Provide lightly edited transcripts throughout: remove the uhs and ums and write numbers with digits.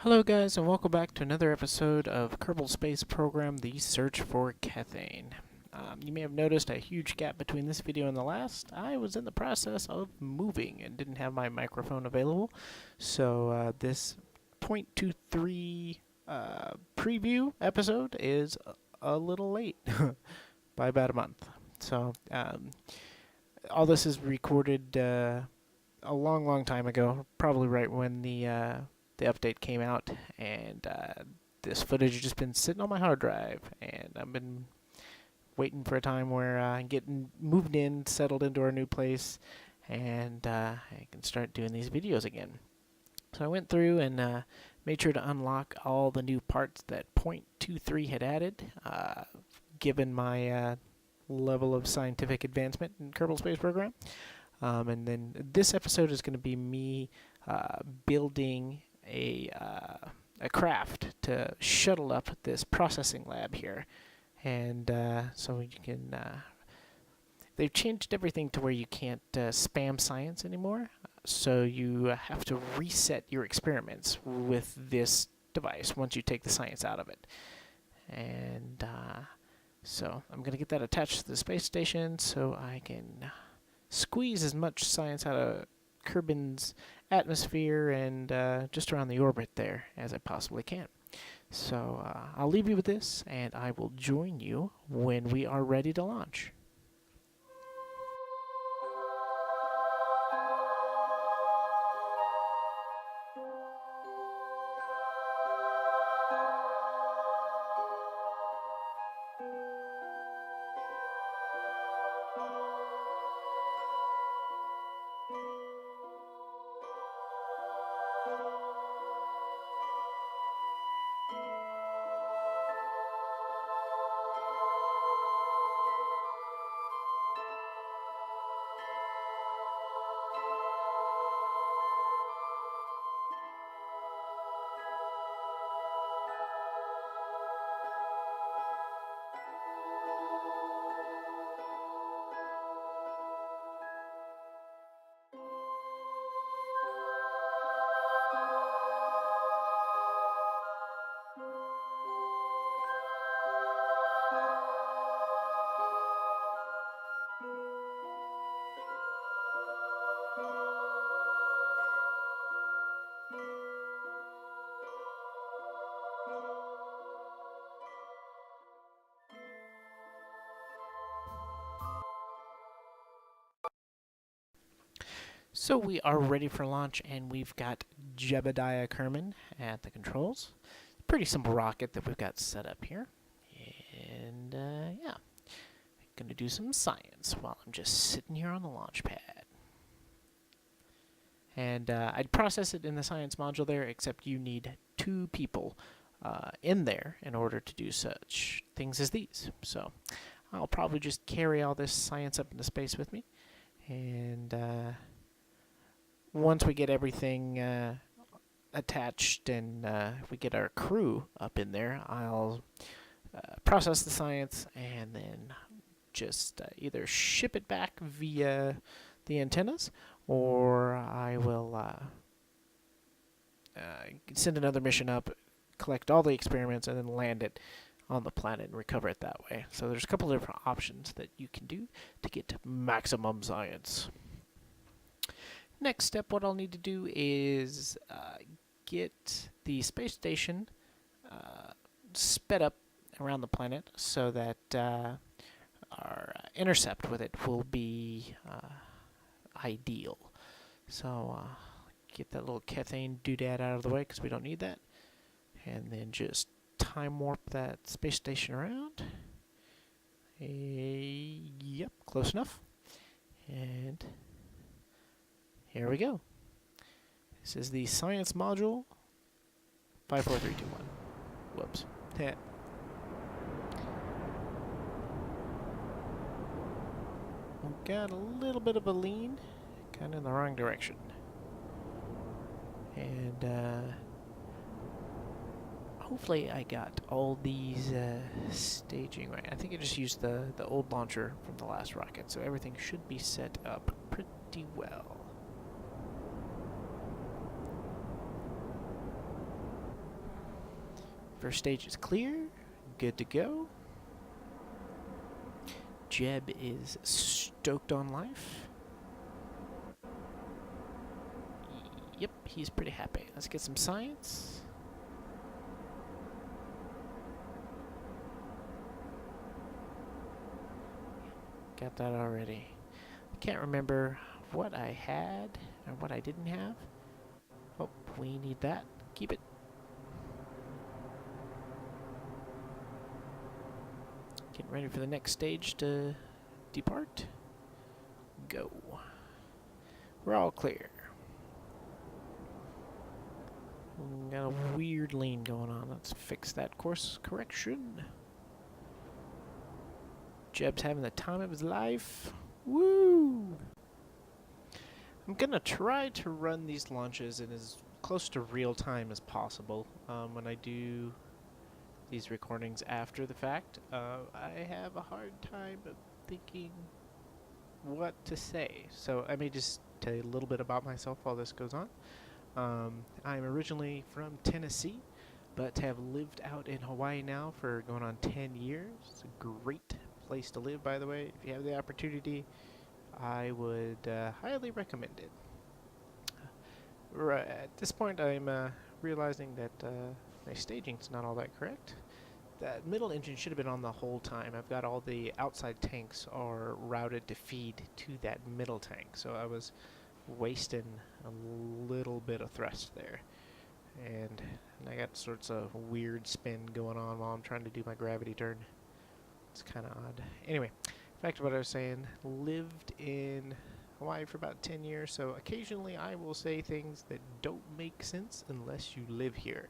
Hello guys, and welcome back to another episode of Kerbal Space Program, The Search for Kethane. You may have noticed a huge gap between this video and the last. I was in the process of moving and didn't have my microphone available, so this .23 preview episode is a little late by about a month. So all this is recorded a long time ago, probably right when the update came out, and this footage has just been sitting on my hard drive, and I've been waiting for a time where I'm getting moved in, settled into our new place, and I can start doing these videos again. So I went through and made sure to unlock all the new parts that .23 had added, given my level of scientific advancement in Kerbal Space Program. And then this episode is going to be me building a craft to shuttle up this processing lab here, and so you can. They've changed everything to where you can't spam science anymore, so you have to reset your experiments with this device once you take the science out of it. And so I'm going to get that attached to the space station so I can squeeze as much science out of Kerbin's atmosphere and just around the orbit there as I possibly can. So I'll leave you with this, and I will join you when we are ready to launch. So we are ready for launch, and we've got Jebediah Kerman at the controls. Pretty simple rocket that we've got set up here. And yeah, going to do some science while I'm just sitting here on the launch pad. And I'd process it in the science module there, except you need 2 people in there in order to do such things as these. So I'll probably just carry all this science up into space with me, and once we get everything attached and we get our crew up in there, I'll process the science and then just either ship it back via the antennas, or I will send another mission up, collect all the experiments, and then land it on the planet and recover it that way. So there's a couple of different options that you can do to get maximum science. Next step, what I'll need to do is get the space station sped up around the planet so that our intercept with it will be ideal. So get that little Kethane doodad out of the way because we don't need that. And then just time warp that space station around. Yep, close enough. And here we go. This is the science module 54321. Whoops. Got a little bit of a lean, kind of in the wrong direction. And hopefully I got all these staging right. I think I just used the old launcher from the last rocket, so everything should be set up pretty well. First stage is clear. Good to go. Jeb is stoked on life. Yep, he's pretty happy. Let's get some science. Got that already. I can't remember what I had or what I didn't have. Oh, we need that. Keep it. Getting ready for the next stage to depart. Go. We're all clear. Got a weird lean going on. Let's fix that course correction. Jeb's having the time of his life. Woo! I'm gonna try to run these launches in as close to real time as possible. When I do these recordings after the fact, I have a hard time of thinking what to say. So I may just tell you a little bit about myself while this goes on. I'm originally from Tennessee, but have lived out in Hawaii now for going on 10 years. It's a great place to live, by the way. If you have the opportunity, I would highly recommend it. Right at this point, I'm realizing that my staging's not all that correct. That middle engine should have been on the whole time. I've got all the outside tanks are routed to feed to that middle tank, so I was wasting a little bit of thrust there. And I got sorts of weird spin going on while I'm trying to do my gravity turn. It's kind of odd. Anyway, back to what I was saying. Lived in Hawaii for about 10 years, so occasionally I will say things that don't make sense unless you live here.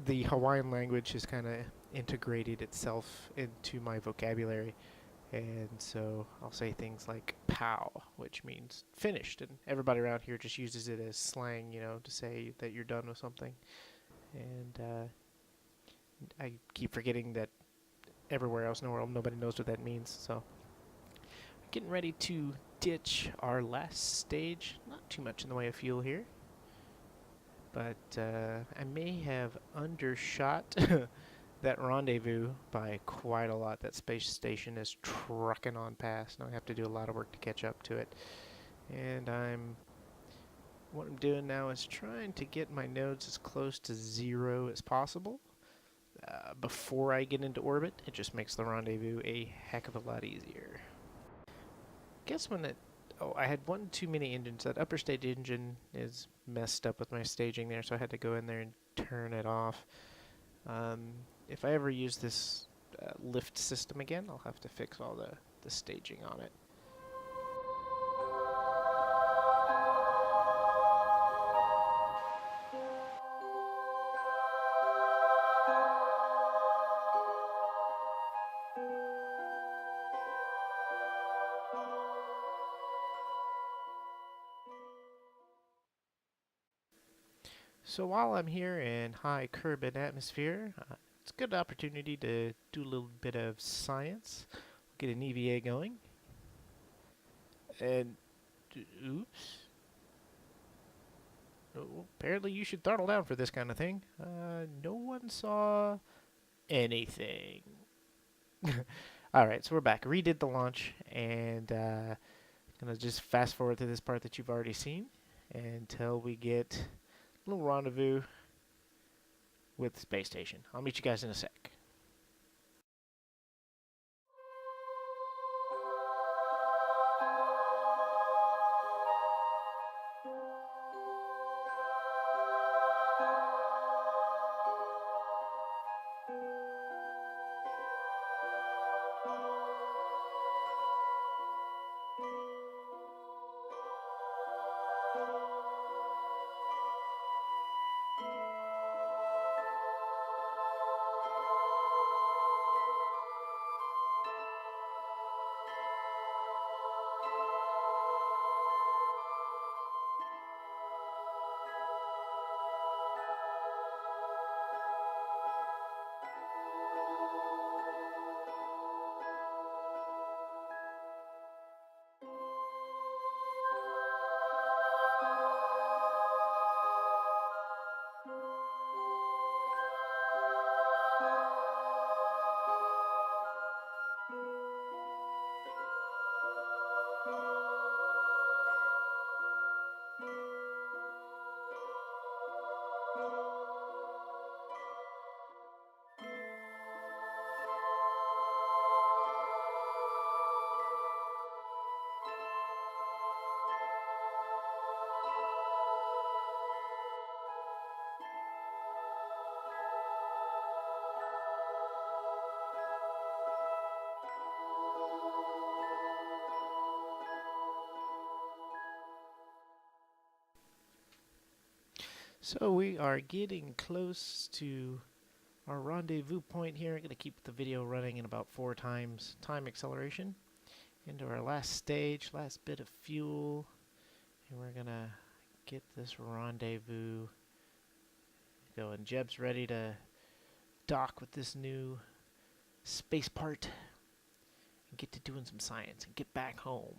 The Hawaiian language has kind of integrated itself into my vocabulary, and so I'll say things like "pow," which means finished, and everybody around here just uses it as slang, you know, to say that you're done with something. And I keep forgetting that everywhere else in the world nobody knows what that means, so getting ready to ditch our last stage. Not too much in the way of fuel here, but I may have undershot that rendezvous by quite a lot. That space station is trucking on past. Now I have to do a lot of work to catch up to it. And what I'm doing now is trying to get my nodes as close to 0 as possible before I get into orbit. It just makes the rendezvous a heck of a lot easier. Guess when I had one too many engines. That upper stage engine is messed up with my staging there, so I had to go in there and turn it off. If I ever use this lift system again, I'll have to fix all the staging on it. So while I'm here in high Kerbal atmosphere, it's a good opportunity to do a little bit of science, get an EVA going. And oops. Oh, apparently you should throttle down for this kind of thing. No one saw anything. Alright, so we're back. Redid the launch, and gonna just fast forward to this part that you've already seen until we get a little rendezvous with the space station. I'll meet you guys in a sec. So we are getting close to our rendezvous point here. I'm going to keep the video running in about 4 times time acceleration. Into our last stage, last bit of fuel. And we're going to get this rendezvous going. Jeb's ready to dock with this new space part and get to doing some science and get back home.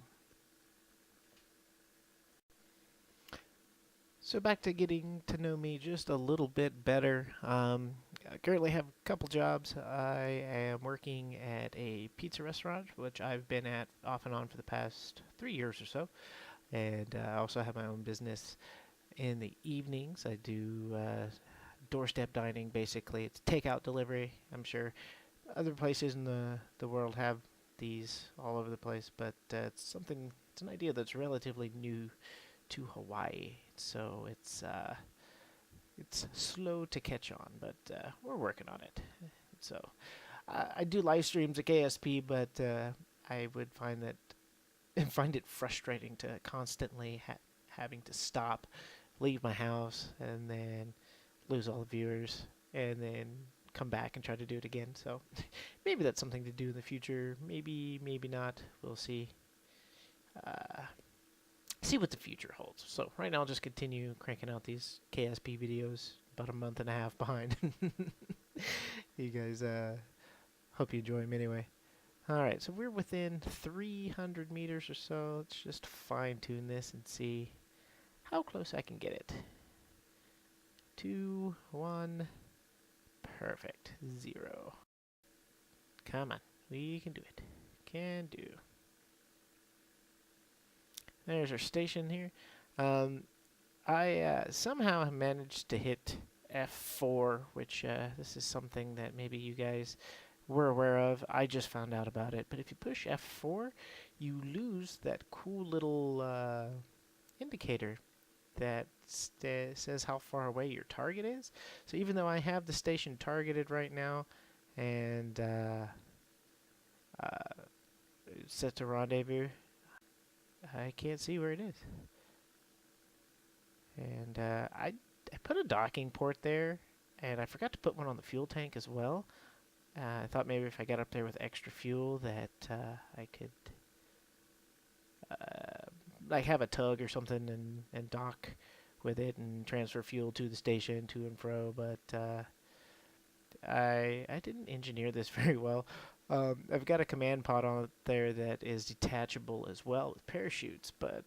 So back to getting to know me just a little bit better. I currently have a couple jobs. I am working at a pizza restaurant, which I've been at off and on for the past 3 years or so. And I also have my own business in the evenings. I do doorstep dining, basically. It's takeout delivery. I'm sure other places in the world have these all over the place, but it's an idea that's relatively new to Hawaii, so it's slow to catch on, but we're working on it. So I do live streams at KSP, but I would find it frustrating to constantly having to stop, leave my house, and then lose all the viewers, and then come back and try to do it again. So maybe that's something to do in the future. Maybe not. We'll see. See what the future holds. So right now I'll just continue cranking out these KSP videos, about a month and a half behind. You guys, hope you enjoy them anyway. Alright, so we're within 300 meters or so. Let's just fine tune this and see how close I can get it. 2, 1, perfect, 0. Come on, we can do it. Can do. There's our station here. I somehow managed to hit F4, which this is something that maybe you guys were aware of. I just found out about it. But if you push F4, you lose that cool little indicator that says how far away your target is. So even though I have the station targeted right now and set to rendezvous, I can't see where it is. And I put a docking port there, and I forgot to put one on the fuel tank as well. I thought maybe if I got up there with extra fuel that I could like have a tug or something and dock with it and transfer fuel to the station to and fro, but I didn't engineer this very well. I've got a command pod on there that is detachable as well with parachutes, but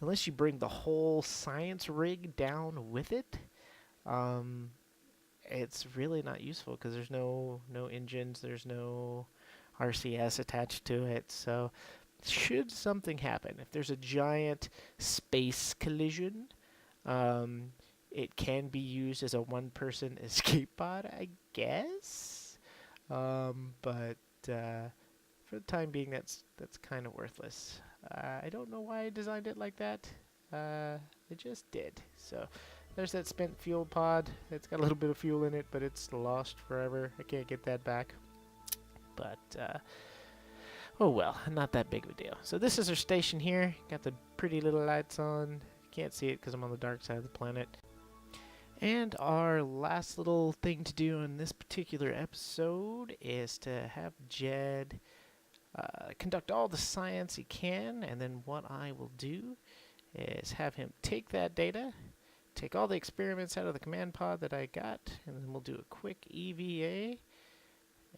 unless you bring the whole science rig down with it, it's really not useful because there's no engines, there's no RCS attached to it. So should something happen, if there's a giant space collision, it can be used as a one-person escape pod, I guess. But for the time being, that's kind of worthless. I don't know why I designed it like that. I just did. So there's that spent fuel pod. It's got a little bit of fuel in it, but it's lost forever. I can't get that back. But oh well, not that big of a deal. So this is our station here. Got the pretty little lights on. Can't see it because I'm on the dark side of the planet. And our last little thing to do in this particular episode is to have Jed conduct all the science he can, and then what I will do is have him take that data, take all the experiments out of the command pod that I got, and then we'll do a quick EVA.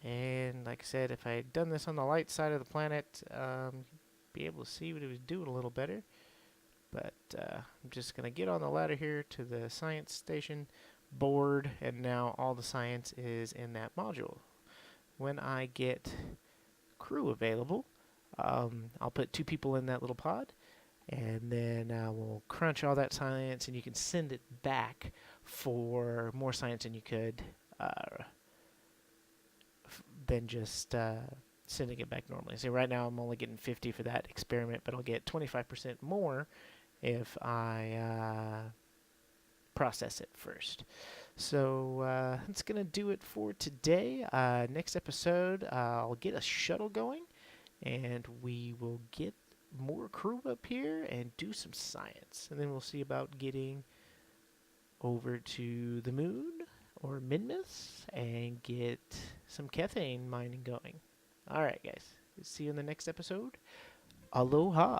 And like I said, if I had done this on the light side of the planet, be able to see what he was doing a little better. But I'm just going to get on the ladder here to the science station board, and now all the science is in that module. When I get crew available, I'll put 2 people in that little pod, and then we'll crunch all that science, and you can send it back for more science than you could than just sending it back normally. So right now I'm only getting 50 for that experiment, but I'll get 25% more if I process it first. So that's going to do it for today. Next episode, I'll get a shuttle going, and we will get more crew up here and do some science. And then we'll see about getting over to the moon or Minmus and get some Kethane mining going. Alright, guys. See you in the next episode. Aloha!